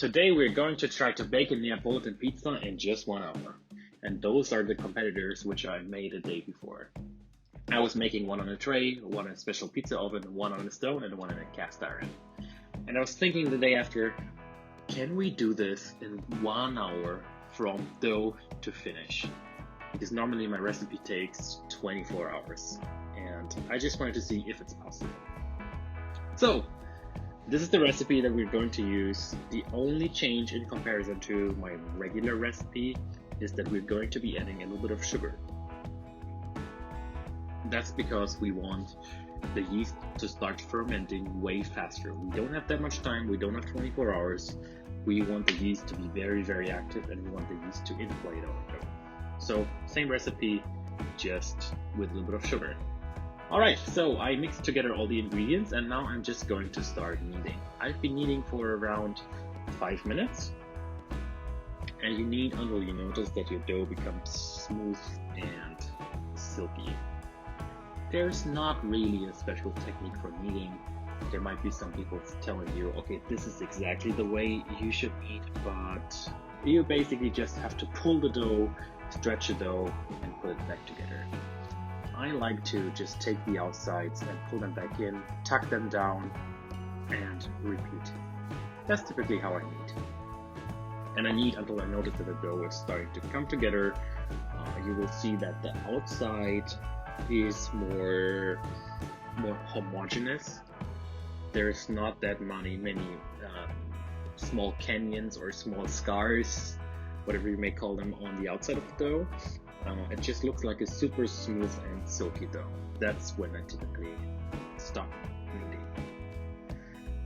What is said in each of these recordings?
Today we're going to try to bake a Neapolitan pizza in just 1 hour. And those are the competitors which I made a day before. I was making one on a tray, one in a special pizza oven, one on a stone, and one in a cast iron. And I was thinking the day after, can we do this in 1 hour from dough to finish? Because normally my recipe takes 24 hours. And I just wanted to see if it's possible. So, this is the recipe that we're going to use. The only change in comparison to my regular recipe is that we're going to be adding a little bit of sugar. That's because we want the yeast to start fermenting way faster. We don't have that much time, we don't have 24 hours. We want the yeast to be very, very active, and we want the yeast to inflate our dough. So, same recipe, just with a little bit of sugar. Alright, so I mixed together all the ingredients and now I'm just going to start kneading. I've been kneading for around 5 minutes. And you knead until you notice that your dough becomes smooth and silky. There's not really a special technique for kneading. There might be some people telling you, okay, this is exactly the way you should knead, but you basically just have to pull the dough, stretch the dough, and put it back together. I like to just take the outsides and pull them back in, tuck them down, and repeat. That's typically how I knead. And I knead until I notice that the dough is starting to come together. You will see that the outside is more homogeneous. There's not that many small canyons or small scars, whatever you may call them, on the outside of the dough. It just looks like a super smooth and silky dough. That's when I typically stop kneading.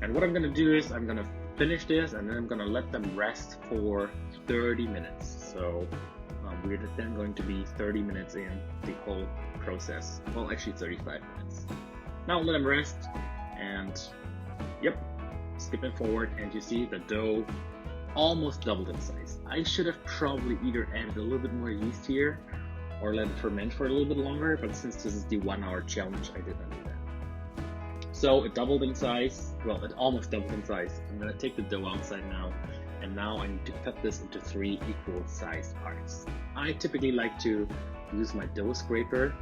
And what I'm going to do is I'm going to finish this and then I'm going to let them rest for 30 minutes. So we're then going to be 30 minutes in the whole process. Well, actually 35 minutes. Now let them rest and yep, skipping forward and you see the dough almost doubled in size. I should have probably either added a little bit more yeast here or let it ferment for a little bit longer, but since this is the 1 hour challenge, I did not do that. So it doubled in size, well, it almost doubled in size. I'm gonna take the dough outside now, and now I need to cut this into 3 equal sized parts. I typically like to use my dough scraper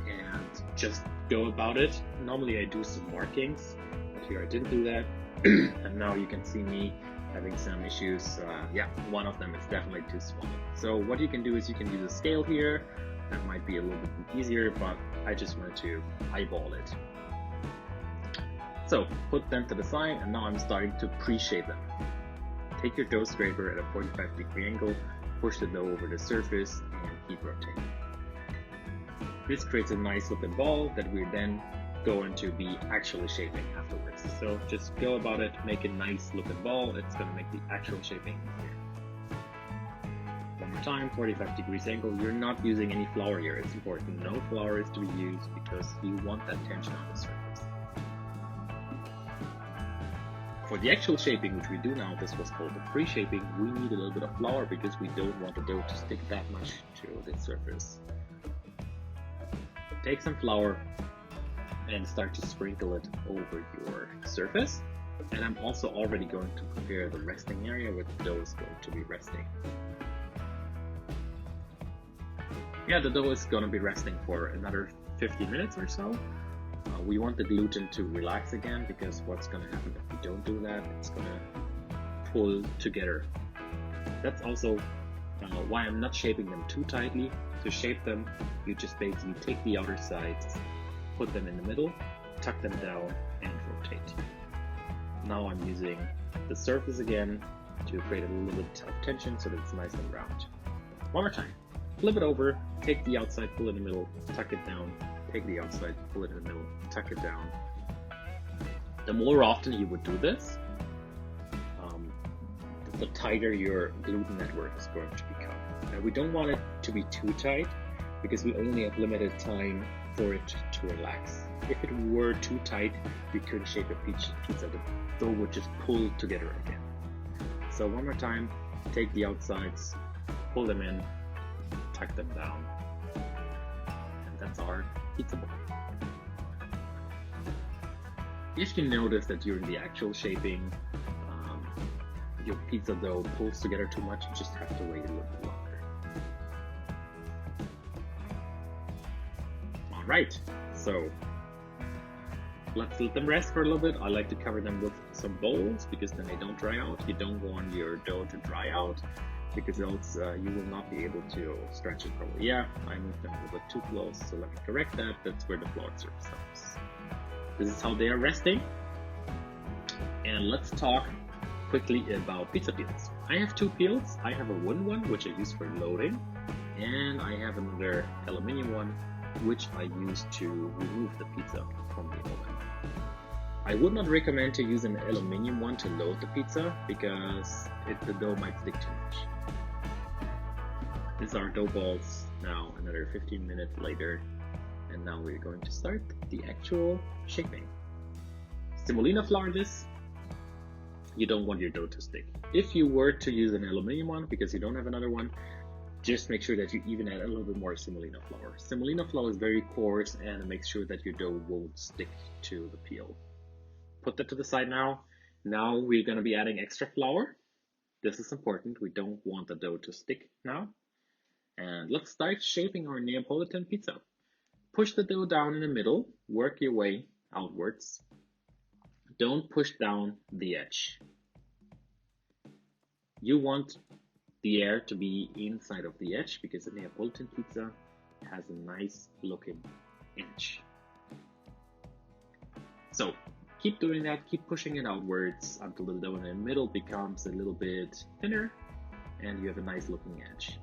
and just go about it. Normally I do some markings, but here I didn't do that. And now you can see me having some issues. One of them is definitely too small. So what you can do is you can use a scale here. That might be a little bit easier, but I just wanted to eyeball it. So put them to the side, and now I'm starting to pre-shape them. Take your dough scraper at a 45-degree angle, push the dough over the surface, and keep rotating. This creates a nice looking ball that we're then going to be actually shaping afterwards. So just go about it, make a nice looking ball. It's going to make the actual shaping easier. One more time, 45 degrees angle. You're not using any flour here. It's important. No flour is to be used because you want that tension on the surface. For the actual shaping, which we do now, this was called the pre-shaping, we need a little bit of flour because we don't want the dough to stick that much to the surface. Take some flour and start to sprinkle it over your surface. And I'm also already going to prepare the resting area where the dough is going to be resting. Yeah, the dough is going to be resting for another 50 minutes or so. We want the gluten to relax again, because what's going to happen if we don't do that, it's going to pull together. That's also why I'm not shaping them too tightly. To shape them, you just basically take the outer sides, put them in the middle, tuck them down, and rotate. Now I'm using the surface again to create a little bit of tension so that it's nice and round. One more time. Flip it over, take the outside, pull it in the middle, tuck it down, take the outside, pull it in the middle, tuck it down. The more often you would do this, the tighter your gluten network is going to become. Now we don't want it to be too tight because we only have limited time for it to relax. If it were too tight, we couldn't shape a pizza. The dough would just pull together again. So one more time, take the outsides, pull them in, tuck them down, and that's our pizza ball. If you notice that during the actual shaping, your pizza dough pulls together too much, you just have to wait a little bit longer. Alright, so let's let them rest for a little bit. I like to cover them with some bowls because then they don't dry out. You don't want your dough to dry out because else you will not be able to stretch it properly. Yeah, I moved them a little bit too close, so let me correct that. That's where the flour surface stops. This is how they are resting. And let's talk quickly about pizza peels. I have two peels. I have a wooden one, which I use for loading, and I have another aluminum one, which I use to remove the pizza from the oven. I would not recommend to use an aluminum one to load the pizza because the dough might stick too much. These are dough balls now, another 15 minutes later, and now we're going to start the actual shaping. Semolina flour this. You don't want your dough to stick. If you were to use an aluminum one because you don't have another one, just make sure that you even add a little bit more semolina flour. Semolina flour is very coarse and it makes sure that your dough won't stick to the peel. Put that to the side now. Now we're going to be adding extra flour. This is important. We don't want the dough to stick now. And let's start shaping our Neapolitan pizza. Push the dough down in the middle. Work your way outwards. Don't push down the edge. You want the air to be inside of the edge because the Neapolitan pizza has a nice looking edge. So keep doing that, keep pushing it outwards until the dough in the middle becomes a little bit thinner and you have a nice looking edge.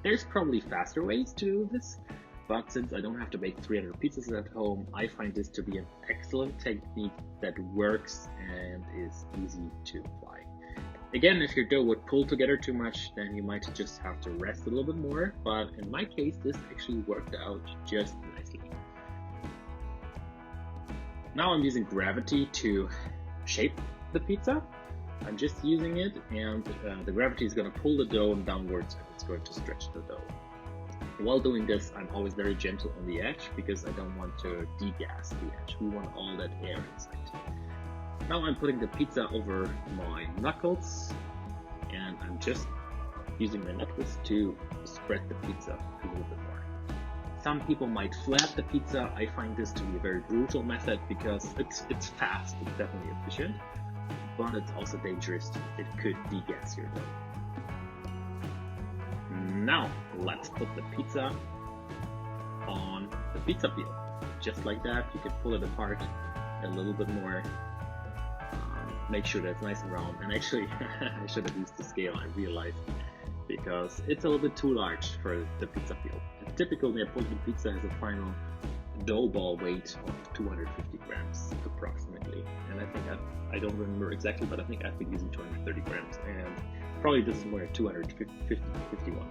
There's probably faster ways to do this, but since I don't have to bake 300 pizzas at home, I find this to be an excellent technique that works and is easy to apply. Again, if your dough would pull together too much, then you might just have to rest a little bit more, but in my case, this actually worked out just nicely. Now I'm using gravity to shape the pizza. I'm just using it, and the gravity is going to pull the dough downwards and it's going to stretch the dough. While doing this, I'm always very gentle on the edge because I don't want to degas the edge. We want all that air inside. Now I'm putting the pizza over my knuckles, and I'm just using my knuckles to spread the pizza a little bit more. Some people might flat the pizza. I find this to be a very brutal method because it's fast, it's definitely efficient, but it's also dangerous. It could degas your dough. Now let's put the pizza on the pizza peel. Just like that, you can pull it apart a little bit more. Make sure that it's nice and round. And actually, I should have used the scale, I realized, because it's a little bit too large for the pizza peel. A typical Neapolitan pizza has a final dough ball weight of 250 grams approximately. And I think I don't remember exactly, but I think I've been using 230 grams. And probably this is more 251.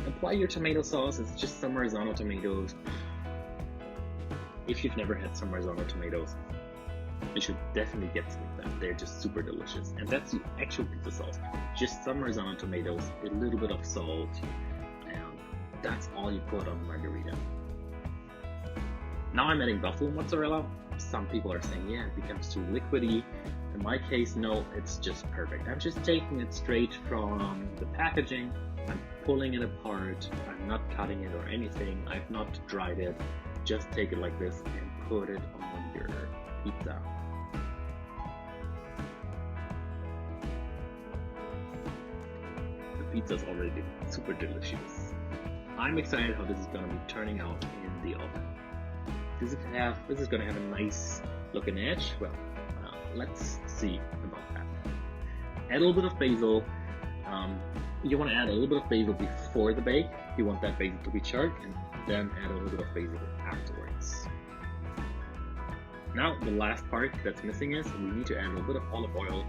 Apply your tomato sauce. It's just some Marzano tomatoes. If you've never had some Marzano tomatoes, you should definitely get some of them. They're just super delicious. And that's the actual pizza sauce. Just some Marzano tomatoes, a little bit of salt, and that's all you put on the margarita. Now I'm adding buffalo mozzarella. Some people are saying, yeah, it becomes too liquidy. In my case, no, it's just perfect. I'm just taking it straight from the packaging. I'm pulling it apart. I'm not cutting it or anything. I've not dried it. Just take it like this and put it on your pizza. The pizza's already super delicious. I'm excited how this is going to be turning out in the oven. This is going to have a nice looking edge. Well, let's see about that. Add a little bit of basil. You want to add a little bit of basil before the bake. You want that basil to be charred, and then add a little bit of basil afterwards. Now the last part that's missing is we need to add a little bit of olive oil.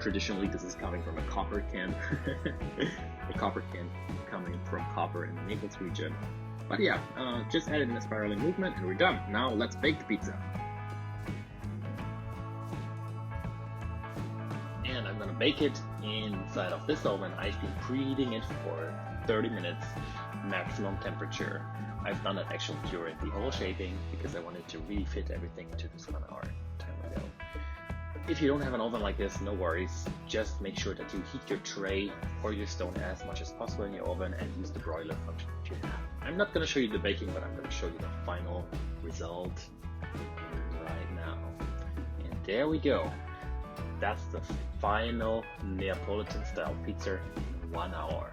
Traditionally, this is coming from a copper can. A copper can coming from copper in the Naples region. But yeah, just add it in a spiraling movement and we're done. Now let's bake the pizza. And I'm gonna bake it inside of this oven. I've been preheating it for 30 minutes, maximum temperature. I've done that actually during the whole shaping because I wanted to really fit everything to this 1 hour time ago. If you don't have an oven like this, no worries. Just make sure that you heat your tray or your stone as much as possible in your oven and use the broiler function if you have. I'm not going to show you the baking, but I'm going to show you the final result right now. And there we go. That's the final Neapolitan style pizza in 1 hour.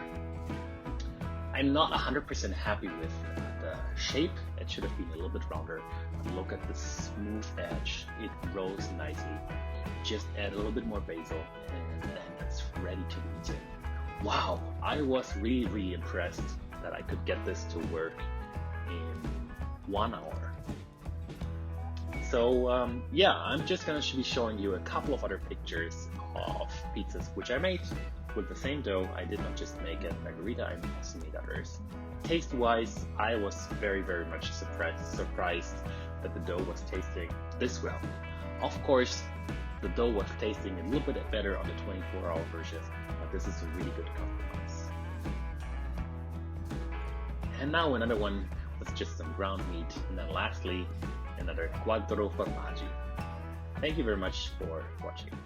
I'm not 100% happy with the shape. It should have been a little bit rounder. But look at the smooth edge. It rolls nicely. Just add a little bit more basil and then it's ready to be eaten. Wow, I was really impressed that I could get this to work in 1 hour. So yeah, I'm just gonna be showing you a couple of other pictures of pizzas which I made with the same dough. I did not just make a margherita, I also made others. Taste-wise, I was very much surprised that the dough was tasting this well. Of course, the dough was tasting a little bit better on the 24-hour version, but this is a really good compromise. And now another one with just some ground meat, and then lastly, another quattro formaggi. Thank you very much for watching.